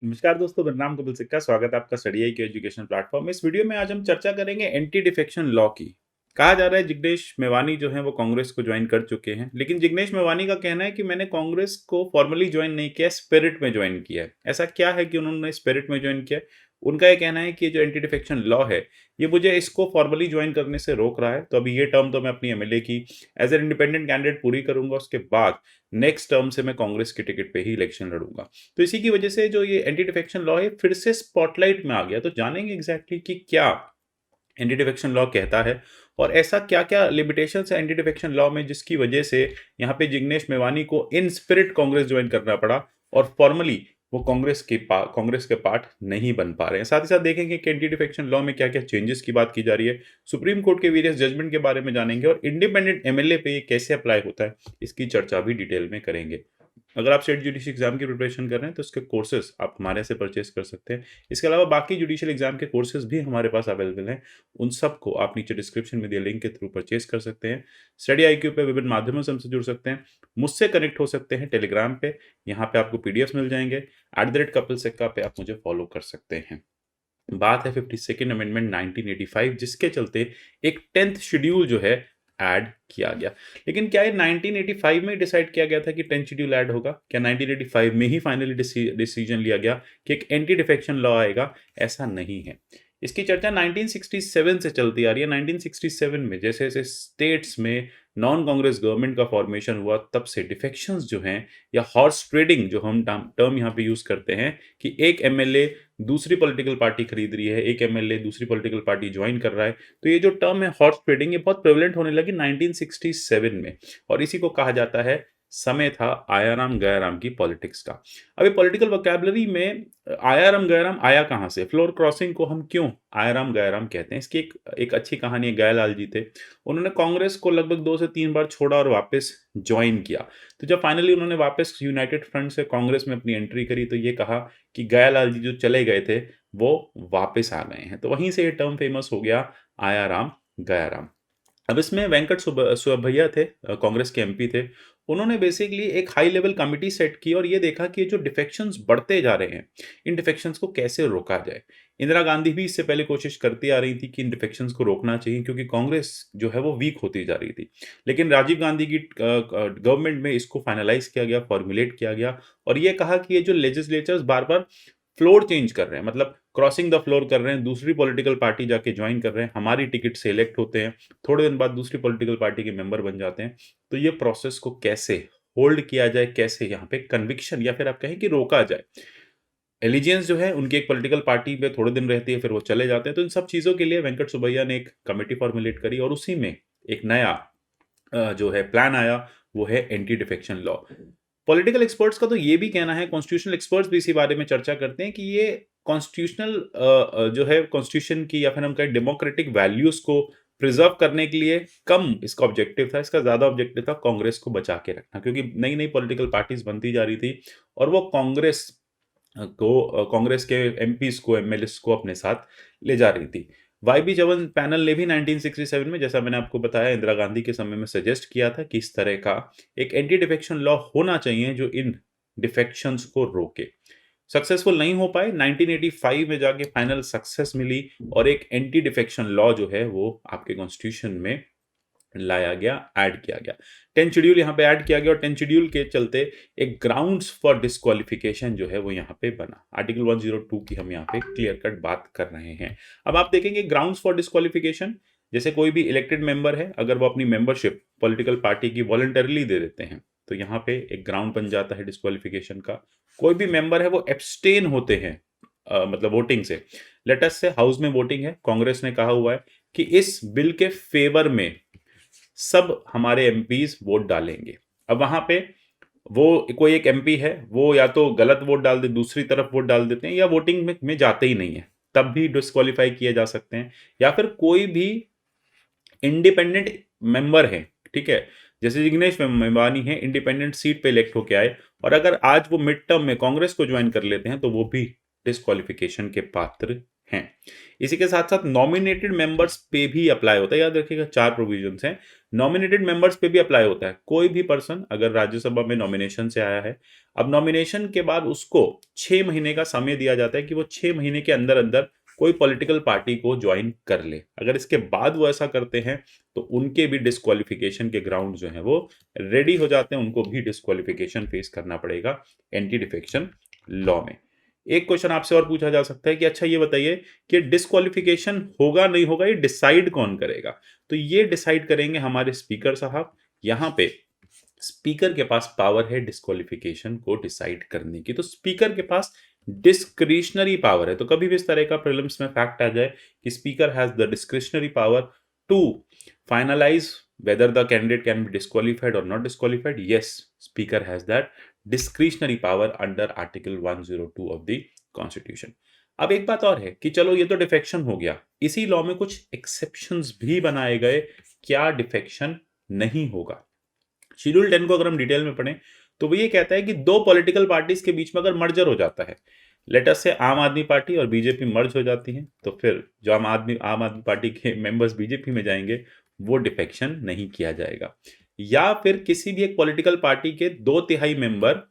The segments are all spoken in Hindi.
नमस्कार दोस्तों, मेरा नाम कपिल सिक्का। स्वागत है आपका स्टडी आई के एजुकेशन प्लेटफॉर्म में। इस वीडियो में आज हम चर्चा करेंगे एंटी डिफेक्शन लॉ की। कहा जा रहा है जिग्नेश मेवानी जो है वो कांग्रेस को ज्वाइन कर चुके हैं, लेकिन जिग्नेश मेवानी का कहना है कि मैंने कांग्रेस को फॉर्मली ज्वाइन नहीं किया, स्पिरिट में ज्वाइन किया है। ऐसा क्या है कि उन्होंने स्पिरिट में ज्वाइन किया? उनका ये कहना है कि ये जो एंटी डिफेक्शन लॉ है, ये मुझे इसको फॉर्मली ज्वाइन करने से रोक रहा है। तो अभी ये टर्म तो मैं अपनी एमएलए की एज एन इंडिपेंडेंट कैंडिडेट पूरी करूंगा, उसके बाद नेक्स्ट टर्म से मैं कांग्रेस के टिकट पे ही इलेक्शन लड़ूंगा। तो इसी की वजह से जो ये एंटी डिफेक्शन लॉ है फिर से स्पॉटलाइट में आ गया। तो जानेंगे एग्जैक्टली कि क्या एंटी डिफेक्शन लॉ कहता है और ऐसा क्या क्या लिमिटेशंस है एंटी डिफेक्शन लॉ में, जिसकी वजह से यहाँ पे जिग्नेश मेवानी को इन स्पिरिट कांग्रेस ज्वाइन करना पड़ा और फॉर्मली वो कांग्रेस के पार्ट नहीं बन पा रहे हैं। साथ ही साथ देखेंगे कि एंटी डिफेक्शन लॉ में क्या क्या चेंजेस की बात की जा रही है, सुप्रीम कोर्ट के वेरियस जजमेंट के बारे में जानेंगे और इंडिपेंडेंट एमएलए पे ये कैसे अप्लाई होता है, इसकी चर्चा भी डिटेल में करेंगे। अगर आप स्टेट जुडिशल एग्जाम की प्रिपरेशन कर रहे हैं तो इसके कोर्सेज आप हमारे से परचेज कर सकते हैं। इसके अलावा बाकी जुडिशियल एग्जाम के कोर्सेज भी हमारे पास अवेलेबल हैं। उन सबको आप नीचे डिस्क्रिप्शन में दिए लिंक के थ्रू परचेज कर सकते हैं। स्टडी आईक्यू पे विभिन्न माध्यमों से हमसे जुड़ सकते हैं, मुझसे कनेक्ट हो सकते हैं टेलीग्राम पे, यहाँ पे आपको पीडीएफ मिल जाएंगे। @कपिल सिक्का पे आप मुझे फॉलो कर सकते हैं। बात है 52nd अमेंडमेंट 1985, जिसके चलते एक 10th शेड्यूल जो है ऐड किया गया। लेकिन क्या ये 1985 में डिसाइड किया गया था कि 10th शेड्यूल ऐड होगा? क्या 1985 में ही फाइनली डिसीजन लिया गया कि एक एंटी डिफेक्शन लॉ आएगा? ऐसा नहीं है। इसकी चर्चा 1967 से चलती आ रही है। 1967 में जैसे जैसे स्टेट्स में नॉन कांग्रेस गवर्नमेंट का फॉर्मेशन हुआ, तब से डिफेक्शंस जो हैं या हॉर्स ट्रेडिंग जो हम टर्म यहाँ पे यूज करते हैं कि एक एमएलए दूसरी पॉलिटिकल पार्टी खरीद रही है, एक एमएलए दूसरी पॉलिटिकल पार्टी ज्वाइन कर रहा है, तो ये जो टर्म है हॉर्स ट्रेडिंग, ये बहुत प्रेवलेंट होने लगी 1967 में। और इसी को कहा जाता है समय था आयाराम गयाराम की पॉलिटिक्स का। अभी पॉलिटिकल वोकैबुलरी में आयाराम गयाराम आया कहाँ से? फ्लोर क्रॉसिंग को हम क्यों आयाराम गयाराम कहते हैं? इसकी एक अच्छी कहानी है। गयालाल जी थे, उन्होंने कांग्रेस को लगभग 2 से 3 बार छोड़ा और वापस ज्वाइन किया। तो जब फाइनली उन्होंने वापस यूनाइटेड फ्रंट से कांग्रेस में अपनी एंट्री करी, तो ये कहा कि गयालाल जी जो चले गए थे वो वापस आ गए हैं। तो वहीं से ये टर्म फेमस हो गया, आयाराम गयाराम। अब इसमें वेंकट सुब्बैया थे, कांग्रेस के एमपी थे। उन्होंने बेसिकली एक हाई लेवल कमिटी सेट की और ये देखा कि ये जो डिफेक्शंस बढ़ते जा रहे हैं, इन डिफेक्शंस को कैसे रोका जाए। इंदिरा गांधी भी इससे पहले कोशिश करती आ रही थी कि इन डिफेक्शंस को रोकना चाहिए, क्योंकि कांग्रेस जो है वो वीक होती जा रही थी। लेकिन राजीव गांधी की गवर्नमेंट में इसको फाइनलाइज किया गया, फॉर्मुलेट किया गया और ये कहा कि ये जो लेजिस्लेचर्स बार बार फ्लोर चेंज कर रहे हैं, मतलब क्रॉसिंग द फ्लोर कर रहे हैं, दूसरी पॉलिटिकल पार्टी जाके ज्वाइन कर रहे हैं, हमारी टिकट से इलेक्ट होते हैं, थोड़े दिन बाद दूसरी पॉलिटिकल पार्टी के मेंबर बन जाते हैं। तो ये प्रोसेस को कैसे होल्ड किया जाए, कैसे यहाँ पे कन्विक्शन या फिर आप कहें कि रोका जाए। एलिजियंस जो है उनकी एक पॉलिटिकल पार्टी में थोड़े दिन रहती है, फिर वो चले जाते हैं। तो इन सब चीज़ों के लिए वेंकट सुब्बैया ने एक कमेटी फॉर्मुलेट करी और उसी में एक नया जो है प्लान आया, वो है anti defection law. Political experts का तो ये भी कहना है, कॉन्स्टिट्यूशनल एक्सपर्ट्स भी इसी बारे में चर्चा करते हैं कि ये कॉन्स्टिट्यूशनल जो है कॉन्स्टिट्यूशन की या फिर हम कहें डेमोक्रेटिक वैल्यूज को प्रिजर्व करने के लिए कम इसका ऑब्जेक्टिव था। इसका ज्यादा ऑब्जेक्टिव था कांग्रेस को बचा के रखना, क्योंकि नई नई पॉलिटिकल पार्टीज बनती जा रही थी और वो कांग्रेस के एमपीज को, एमएलएस को अपने साथ ले जा रही थी। वाईबी जवन पैनल ने भी 1967 में, जैसा मैंने आपको बताया, इंदिरा गांधी के समय में सजेस्ट किया था कि इस तरह का एक एंटी डिफेक्शन लॉ होना चाहिए जो इन डिफेक्शंस को रोके। सक्सेसफुल नहीं हो पाए। 1985 में जाके फाइनल सक्सेस मिली और एक एंटी डिफेक्शन लॉ जो है वो आपके कॉन्स्टिट्यूशन में लाया गया, ऐड किया गया। 10 शेड्यूल यहाँ पे ऐड किया गया और 10 शेड्यूल के चलते एक ग्राउंड्स फॉर डिस्क्वालिफिकेशन जो है वो यहाँ पे बना। आर्टिकल 102 की हम यहाँ पे क्लियर कट बात कर रहे हैं। अब आप देखेंगे ग्राउंड्स फॉर डिस्क्वालिफिकेशन, जैसे कोई भी इलेक्टेड मेंबर है, अगर वो अपनी मेंबरशिप पॉलिटिकल पार्टी की वॉलंटरली दे देते हैं, तो यहाँ पे एक ग्राउंड बन जाता है डिस्क्वालिफिकेशन का। कोई भी मेंबर है वो एब्सटेन होते हैं, मतलब वोटिंग से। लेटस से हाउस में वोटिंग है, कांग्रेस ने कहा हुआ है कि इस बिल के फेवर में सब हमारे एमपीज वोट डालेंगे। अब वहां पे वो कोई एक एमपी है, वो या तो गलत वोट डाल दे, दूसरी तरफ वोट डाल देते हैं, या वोटिंग में जाते ही नहीं है, तब भी डिस्क्वालीफाई किए जा सकते हैं। या फिर कोई भी इंडिपेंडेंट मेंबर है, ठीक है, जैसे जिग्नेश मेवानी है, इंडिपेंडेंट सीट पे इलेक्ट होके आए और अगर आज वो मिड टर्म में कांग्रेस को ज्वाइन कर लेते हैं तो वो भी डिस्क्वालिफिकेशन के पात्र हैं। इसी के साथ साथ नॉमिनेटेड मेंबर्स पे भी अप्लाई होता है। याद रखिएगा 4 प्रोविजंस हैं। नॉमिनेटेड मेंबर्स पे भी अप्लाई होता है। कोई भी पर्सन अगर राज्यसभा में नॉमिनेशन से आया है, अब नॉमिनेशन के बाद उसको 6 महीने का समय दिया जाता है कि वो 6 महीने के अंदर अंदर कोई पॉलिटिकल पार्टी को ज्वाइन कर ले। अगर इसके बाद वो ऐसा करते हैं तो उनके भी डिस्क्वालिफिकेशन के ग्राउंड जो है वो रेडी हो जाते हैं, उनको भी डिस्क्वालिफिकेशन फेस करना पड़ेगा एंटी डिफेक्शन लॉ में। एक क्वेश्चन आपसे और पूछा जा सकता है कि अच्छा ये बताइए कि डिस्क्वालिफिकेशन होगा नहीं होगा, ये डिसाइड कौन करेगा? तो ये डिसाइड करेंगे हमारे स्पीकर साहब। यहाँ पे स्पीकर के पास पावर है डिस्क्वालिफिकेशन को डिसाइड करने की। तो स्पीकर के पास डिस्क्रिशनरी पावर है। तो कभी भी इस तरह का प्रीलिम्स में फैक्ट आ जाए कि speaker has the discretionary power to finalize whether the candidate can be disqualified or not disqualified, yes, speaker has that discretionary power under article 102 of the constitution. अब एक बात और है कि चलो ये तो डिफेक्शन हो गया, इसी लॉ में कुछ एक्सेप्शंस भी बनाए गए, क्या डिफेक्शन नहीं होगा। शेड्यूल 10 को अगर हम डिटेल में पढ़ें तो वो ये कहता है कि दो पॉलिटिकल पार्टीज के बीच में अगर मर्जर हो जाता है, लेट अस से आम आदमी पार्टी और बीजेपी मर्ज हो जाती हैं, तो फिर जो आम आदमी पार्टी के मेंबर्स बीजेपी में जाएंगे वो डिफेक्शन नहीं किया जाएगा। या फिर किसी भी एक पॉलिटिकल पार्टी के 2/3 मेंबर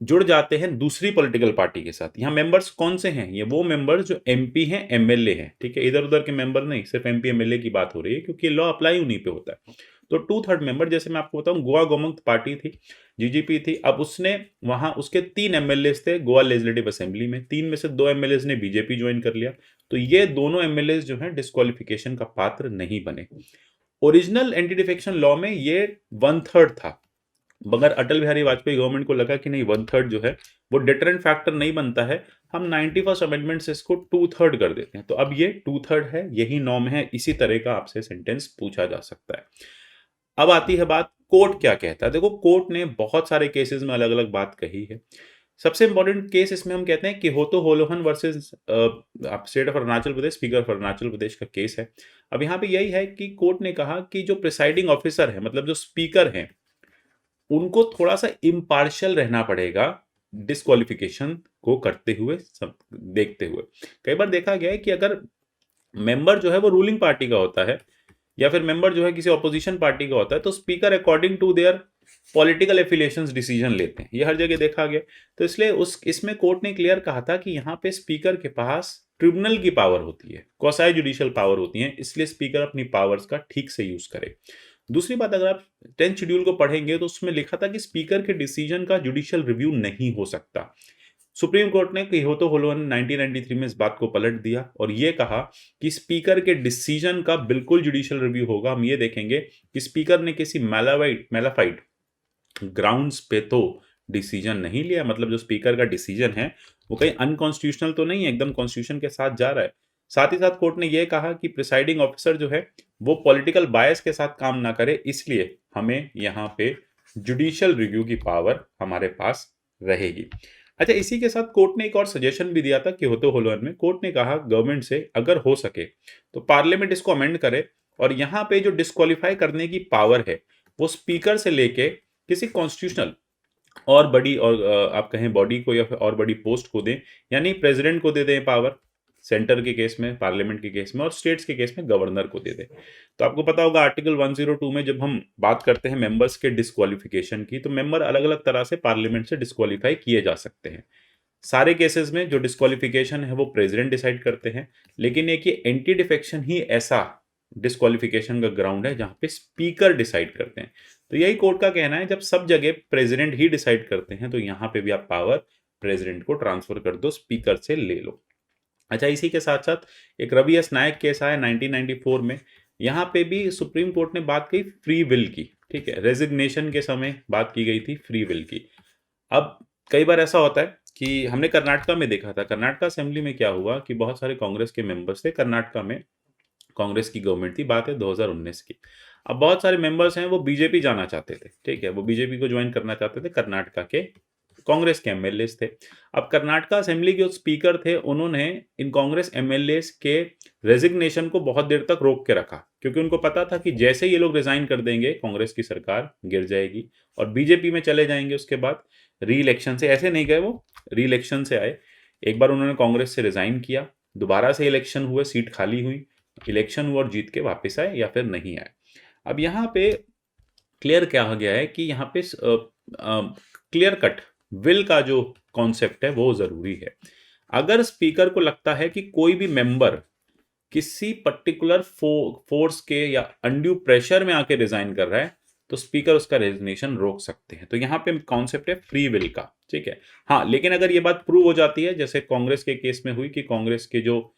जुड़ जाते हैं दूसरी पॉलिटिकल पार्टी के साथ। यहाँ मेंबर्स कौन से हैं? ये वो मेंबर्स जो एमपी हैं, एमएलए हैं, ठीक है, इधर उधर के मेंबर नहीं, सिर्फ एमपी एमएलए की बात हो रही है क्योंकि लॉ अप्लाई उन्हीं पे होता है। तो 2/3 मेंबर, जैसे मैं आपको बताऊं, गोवा गोमुक्त पार्टी थी, जीजीपी थी, अब उसने वहां उसके 3 एमएलए थे गोवा लेजिस्लेटिव असेंबली में, 3 में से 2 एमएलए ने बीजेपी ज्वाइन कर लिया, तो ये दोनों एमएलए जो हैं डिस्क्वालिफिकेशन का पात्र नहीं बने। ओरिजिनल एंटी डिफेक्शन लॉ में ये 1/3 था, मगर अटल बिहारी वाजपेयी गवर्नमेंट को लगा कि नहीं 1/3 जो है वो डिटरेंट फैक्टर नहीं बनता है, हम 91st अमेंडमेंट से इसको 2/3 कर देते हैं। तो अब ये 2/3 है, यही नॉर्म है, इसी तरह का आपसे सेंटेंस पूछा जा सकता है। अब आती है बात कोर्ट क्या कहता है। देखो कोर्ट ने बहुत सारे केसेस में अलग अलग बात कही है। सबसे इंपॉर्टेंट केस इसमें हम कहते हैं कि Hoto Hollohan versus State of Arunachal Pradesh, speaker of Arunachal Pradesh का केस है। अब यहाँ पे यही है कि कोर्ट ने कहा कि जो प्रिसाइडिंग ऑफिसर है, मतलब जो स्पीकर हैं, उनको थोड़ा सा इम्पार्शियल रहना पड़ेगा डिस्क्वालिफिकेशन को करते हुए, देखते हुए। कई बार देखा गया है कि अगर मेंबर जो है वो रूलिंग पार्टी का होता है या फिर मेंबर जो है किसी ऑपोजिशन पार्टी का होता है, तो speaker according to their political affiliations decision लेते हैं, ये हर जगह देखा गया। तो इसलिए इसमें कोर्ट ने क्लियर कहा था कि यहाँ पे स्पीकर के पास ट्रिब्यूनल की पावर होती है, क्वासी जुडिशियल पावर होती है, इसलिए स्पीकर अपनी पावर्स का ठीक से यूज करे। दूसरी बात, अगर आप 10th शेड्यूल को पढ़ेंगे तो उसमें लिखा था कि स्पीकर के डिसीजन का जुडिशियल रिव्यू नहीं हो सकता। सुप्रीम कोर्ट ने किहोतो होलोहन 1993 में इस बात को पलट दिया और ये कहा कि स्पीकर के डिसीजन का बिल्कुल जुडिशियल रिव्यू होगा। हम ये देखेंगे कि स्पीकर ने किसी मैलाफाइड ग्राउंड्स पे तो डिसीजन नहीं लिया, मतलब जो स्पीकर का डिसीजन है वो कहीं अनकॉन्स्टिट्यूशनल तो नहीं है, एकदम कॉन्स्टिट्यूशन के साथ जा रहा है। साथ ही साथ कोर्ट ने यह कहा कि प्रिसाइडिंग ऑफिसर जो है वो पॉलिटिकल बायस के साथ काम ना करे, इसलिए हमें यहाँ पे जुडिशियल रिव्यू की पावर हमारे पास रहेगी। अच्छा, इसी के साथ कोर्ट ने एक और सजेशन भी दिया था कि होतो होलोहन में कोर्ट ने कहा गवर्नमेंट से अगर हो सके तो पार्लियामेंट इसको अमेंड करे और यहाँ पे जो डिस्क्वालीफाई करने की पावर है वो स्पीकर से लेके किसी कॉन्स्टिट्यूशनल और बड़ी, और आप कहें बॉडी को या फिर और बड़ी पोस्ट को दें, यानी प्रेसिडेंट को दे दें पावर सेंटर के केस में, पार्लियामेंट के केस में, और स्टेट्स के केस में गवर्नर को दे दें। तो आपको पता होगा आर्टिकल 102 में जब हम बात करते हैं मेंबर्स के डिस्क्वालिफिकेशन की, तो मेंबर अलग अलग तरह से पार्लियामेंट से डिस्क्वालीफाई किए जा सकते हैं। सारे केसेस में जो डिस्क्वालिफिकेशन है वो प्रेसिडेंट डिसाइड करते हैं, लेकिन एक ये एंटी डिफेक्शन ही ऐसा डिस्क्वालिफिकेशन का ग्राउंड है जहां पे स्पीकर डिसाइड करते हैं। तो यही कोर्ट का कहना है, जब सब जगह प्रेसिडेंट ही डिसाइड करते हैं तो यहाँ पे भी आप पावर प्रेसिडेंट को ट्रांसफर कर दो, स्पीकर से ले लो। अच्छा, इसी के साथ साथ एक रवि एस नायक केस आया 1994 में, यहाँ पे भी सुप्रीम कोर्ट ने बात की फ्री विल की, ठीक है, रेजिग्नेशन के समय बात की गई थी फ्री विल की। अब कई बार ऐसा होता है कि हमने कर्नाटका में देखा था, कर्नाटका असेंबली में क्या हुआ कि बहुत सारे कांग्रेस के मेंबर्स थे, कर्नाटका में कांग्रेस की गवर्नमेंट थी, बात है 2019 की। अब बहुत सारे मेंबर्स हैं वो बीजेपी जाना चाहते थे, ठीक है, वो बीजेपी को ज्वाइन करना चाहते थे, कर्नाटका के कांग्रेस के एमएलए थे। अब कर्नाटका असेंबली के जो स्पीकर थे उन्होंने इन कांग्रेस एमएलए के रेजिग्नेशन को बहुत देर तक रोक के रखा, क्योंकि उनको पता था कि जैसे ये लोग रिजाइन कर देंगे कांग्रेस की सरकार गिर जाएगी और बीजेपी में चले जाएंगे। उसके बाद री इलेक्शन से, ऐसे नहीं गए वो, री इलेक्शन से आए। एक बार उन्होंने कांग्रेस से रिजाइन किया, दोबारा से इलेक्शन हुए, सीट खाली हुई, इलेक्शन हुआ और जीत के वापस आए या फिर नहीं आए। अब यहाँ पे क्लियर क्या गया है कि यहाँ पे क्लियर कट विल का जो कॉन्सेप्ट है वो जरूरी है। अगर स्पीकर को लगता है कि कोई भी मेंबर किसी पर्टिकुलर फोर्स के या अनड्यू प्रेशर में आके रिजाइन कर रहा है तो स्पीकर उसका रेजिग्नेशन रोक सकते हैं। तो यहाँ पे कॉन्सेप्ट है फ्री विल का, ठीक है। हाँ, लेकिन अगर ये बात प्रूव हो जाती है, जैसे कांग्रेस के केस में हुई कि कांग्रेस के जो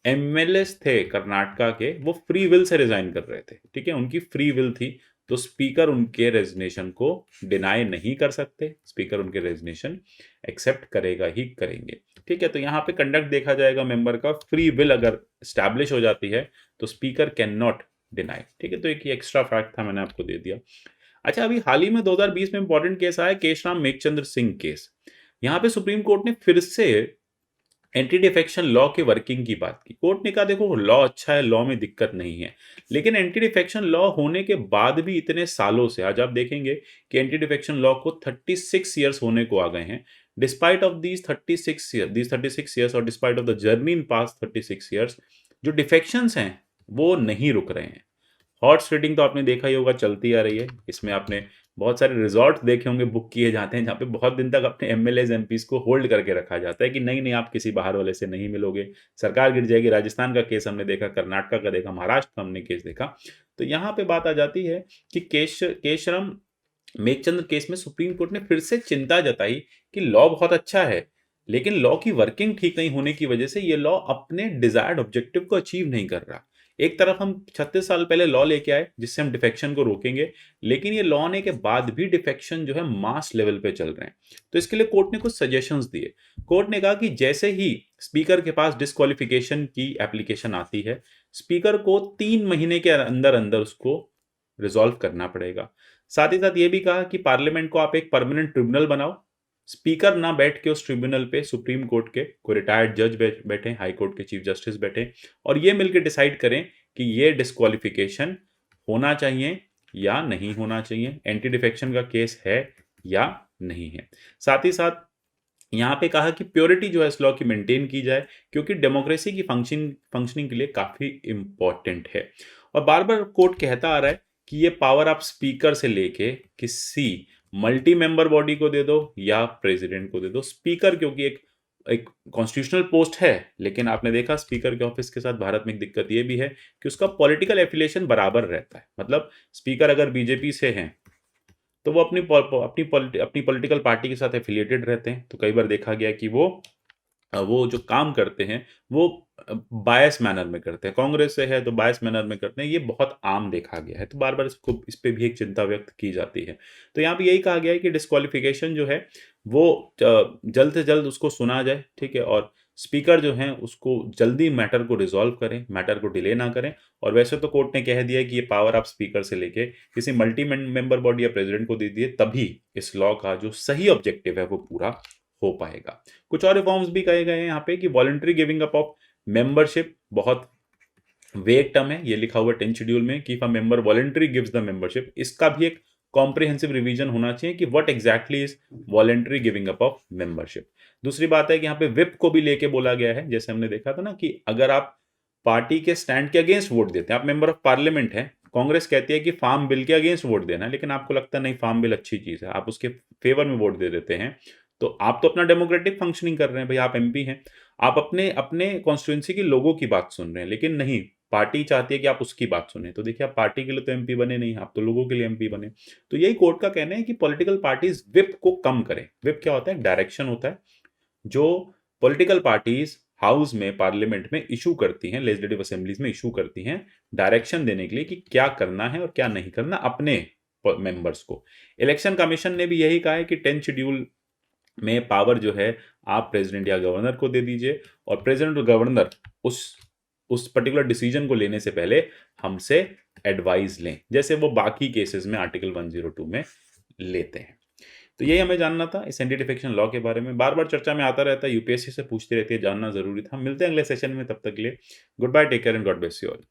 एमएलएस थे कर्नाटका के, वो फ्री विल से रिजाइन कर रहे थे, ठीक है, उनकी फ्री विल थी, तो स्पीकर उनके रेजिग्नेशन को डिनाई नहीं कर सकते, स्पीकर उनके रेजिग्नेशन एक्सेप्ट करेगा ही करेंगे, ठीक है। तो यहाँ पे कंडक्ट देखा जाएगा मेंबर का, फ्री विल अगर स्टैब्लिश हो जाती है तो स्पीकर कैन नॉट डिनाई, ठीक है। तो एक एक्स्ट्रा फैक्ट था, मैंने आपको दे दिया। अच्छा, अभी हाल ही में 2020 में इंपॉर्टेंट केस आया, केशराम मेघचंद्र सिंह केस। यहाँ पे सुप्रीम कोर्ट ने फिर से एंटी डिफेक्शन लॉ के वर्किंग की बात की। कोर्ट ने कहा देखो लॉ अच्छा है, लॉ में दिक्कत नहीं है, लेकिन एंटी डिफेक्शन लॉ होने के बाद भी इतने सालों से, आज आप देखेंगे कि एंटी डिफेक्शन लॉ को 36 ईयर्स होने को आ गए हैं, डिस्पाइट ऑफ दीज 36 ईयर्स और despite of the journey in past 36 years, जो डिफेक्शंस हैं वो नहीं रुक रहे हैं। हॉर्स ट्रेडिंग तो आपने देखा ही होगा, चलती आ रही है। इसमें आपने बहुत सारे रिजॉर्ट देखे होंगे बुक किए जाते हैं, जहाँ पे बहुत दिन तक अपने एमएलएज एमपीज को होल्ड करके रखा जाता है कि नहीं नहीं आप किसी बाहर वाले से नहीं मिलोगे, सरकार गिर जाएगी। राजस्थान का केस हमने देखा, कर्नाटका का देखा, महाराष्ट्र का हमने केस देखा। तो यहाँ पे बात आ जाती है कि केशरम मेघचंद्र केस में सुप्रीम कोर्ट ने फिर से चिंता जताई कि लॉ बहुत अच्छा है, लेकिन लॉ की वर्किंग ठीक नहीं होने की वजह से ये लॉ अपने डिजायर्ड ऑब्जेक्टिव को अचीव नहीं कर रहा। एक तरफ हम 36 साल पहले लॉ लेके आए जिससे हम डिफेक्शन को रोकेंगे, लेकिन ये लॉ आने के बाद भी डिफेक्शन जो है मास लेवल पे चल रहे हैं। तो इसके लिए कोर्ट ने कुछ सजेशंस दिए। कोर्ट ने कहा कि जैसे ही स्पीकर के पास डिस्क्वालिफिकेशन की एप्लीकेशन आती है, स्पीकर को 3 महीने के अंदर अंदर उसको रिजॉल्व करना पड़ेगा। साथ ही साथ ये भी कहा कि पार्लियामेंट को आप एक परमानेंट ट्रिब्यूनल बनाओ, स्पीकर ना बैठ के उस ट्रिब्यूनल पे सुप्रीम कोर्ट के कोई रिटायर्ड जज बैठे, हाई कोर्ट के चीफ जस्टिस बैठे, और ये मिलकर डिसाइड करें कि ये डिस्क्वालिफिकेशन होना चाहिए या नहीं होना चाहिए, एंटी डिफेक्शन का केस है या नहीं है। साथ ही साथ यहाँ पे कहा कि प्योरिटी जो है इस लॉ की मेंटेन की जाए, क्योंकि डेमोक्रेसी की फंक्शनिंग के लिए काफी इंपॉर्टेंट है। और बार बार कोर्ट कहता आ रहा है कि ये पावर आप स्पीकर से लेके किसी मल्टी मेंबर बॉडी को दे दो या प्रेसिडेंट को दे दो। स्पीकर क्योंकि एक कॉन्स्टिट्यूशनल पोस्ट है, लेकिन आपने देखा स्पीकर के ऑफिस के साथ भारत में एक दिक्कत ये भी है कि उसका पॉलिटिकल एफिलिएशन बराबर रहता है। मतलब स्पीकर अगर बीजेपी से हैं तो वो अपनी पॉलिटिकल पार्टी के साथ एफिलिएटेड रहते हैं। तो कई बार देखा गया कि वो जो काम करते हैं वो बायस मैनर में करते हैं, कांग्रेस से है तो बायस मैनर में करते हैं, ये बहुत आम देखा गया है। तो बार बार इस पे भी एक चिंता व्यक्त की जाती है। तो यहाँ पे यही कहा गया है कि डिस्क्वालिफिकेशन जो है वो जल्द से जल्द उसको सुना जाए, ठीक है, और स्पीकर जो है उसको जल्दी मैटर को रिजॉल्व करें, मैटर को डिले ना करें। और वैसे तो कोर्ट ने कह दिया है कि ये पावर आप स्पीकर से लेके किसी मल्टी मेंबर बॉडी या प्रेसिडेंट को दे दिए, तभी इस लॉ का जो सही ऑब्जेक्टिव है वो पूरा हो पाएगा। कुछ और रिफॉर्म्स भी कहे गए हैं यहाँ पे कि voluntary giving up of membership, बहुत वेग टर्म है, ये लिखा हुआ 10 शेड्यूल में कि if a member voluntary gives the membership, इसका भी एक कॉम्प्रिहेंसिव रिवीजन होना चाहिए कि what exactly is voluntary giving up of membership. दूसरी बात है कि यहाँ पे विप को भी लेके बोला गया है, जैसे हमने देखा था ना कि अगर आप पार्टी के स्टैंड के अगेंस्ट वोट देते हैं, आप मेंबर ऑफ पार्लियामेंट है, कांग्रेस कहती है कि फार्म बिल के अगेंस्ट वोट देना है, लेकिन आपको लगता नहीं फार्म बिल अच्छी चीज है, आप उसके फेवर में वोट दे देते हैं, तो आप तो अपना डेमोक्रेटिक फंक्शनिंग कर रहे हैं भाई, आप एमपी हैं, आप अपने अपने कॉन्स्टिट्यूंसी के लोगों की बात सुन रहे हैं, लेकिन नहीं, पार्टी चाहती है कि आप उसकी बात सुने। तो देखिए आप पार्टी के लिए तो एमपी बने नहीं, आप तो लोगों के लिए एमपी बने। तो यही कोर्ट का कहना है कि पॉलिटिकल पार्टीज विप को कम करें। विप क्या होता है? डायरेक्शन होता है जो पॉलिटिकल पार्टीज हाउस में, पार्लियामेंट में इशू करती हैं, लेजिस्लेटिव असेंबलीज में इशू करती हैं, डायरेक्शन देने के लिए कि क्या करना है और क्या नहीं करना अपने मेंबर्स को। इलेक्शन कमीशन ने भी यही कहा है कि 10 शेड्यूल में पावर जो है आप प्रेसिडेंट या गवर्नर को दे दीजिए, और प्रेसिडेंट और गवर्नर उस पर्टिकुलर डिसीजन को लेने से पहले हमसे एडवाइस लें, जैसे वो बाकी केसेस में आर्टिकल 102 में लेते हैं। तो यही हमें जानना था इस एंटी डिफेक्शन लॉ के बारे में, बार बार चर्चा में आता रहता है, यूपीएससी से पूछती रहती है, जानना जरूरी था। मिलते हैं अगले सेशन में, तब तक के लिए goodbye, take care and God bless you all.